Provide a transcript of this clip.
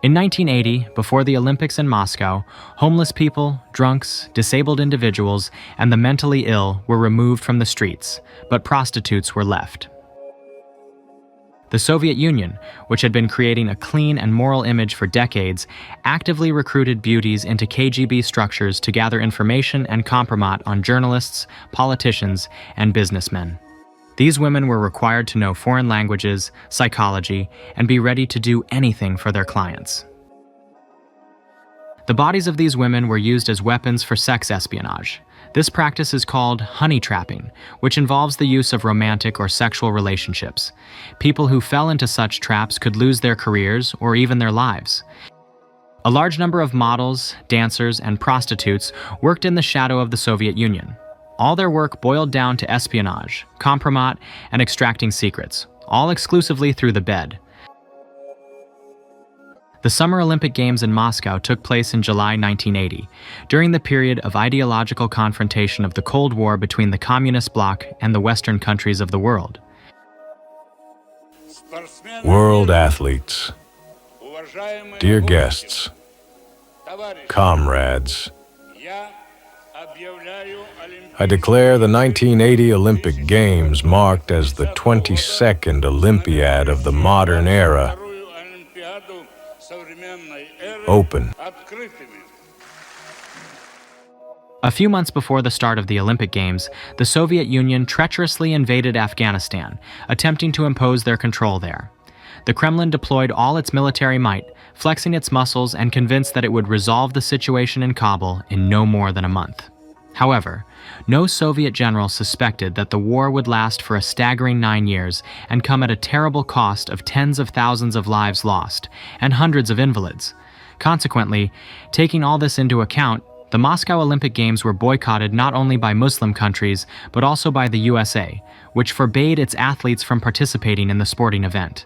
In 1980, before the Olympics in Moscow, homeless people, drunks, disabled individuals, and the mentally ill were removed from the streets, but prostitutes were left. The Soviet Union, which had been creating a clean and moral image for decades, actively recruited beauties into KGB structures to gather information and compromise on journalists, politicians, and businessmen. These women were required to know foreign languages, psychology, and be ready to do anything for their clients. The bodies of these women were used as weapons for sex espionage. This practice is called honey trapping, which involves the use of romantic or sexual relationships. People who fell into such traps could lose their careers or even their lives. A large number of models, dancers, and prostitutes worked in the shadow of the Soviet Union. All their work boiled down to espionage, compromise, and extracting secrets, all exclusively through the bed. The Summer Olympic Games in Moscow took place in July 1980, during the period of ideological confrontation of the Cold War between the Communist bloc and the Western countries of the world. World athletes, dear guests, comrades, I declare the 1980 Olympic Games marked as the 22nd Olympiad of the modern era open. A few months before the start of the Olympic Games, the Soviet Union treacherously invaded Afghanistan, attempting to impose their control there. The Kremlin deployed all its military might, flexing its muscles and convinced that it would resolve the situation in Kabul in no more than a month. However, no Soviet general suspected that the war would last for a staggering 9 years and come at a terrible cost of tens of thousands of lives lost and hundreds of invalids. Consequently, taking all this into account, the Moscow Olympic Games were boycotted not only by Muslim countries, but also by the USA, which forbade its athletes from participating in the sporting event.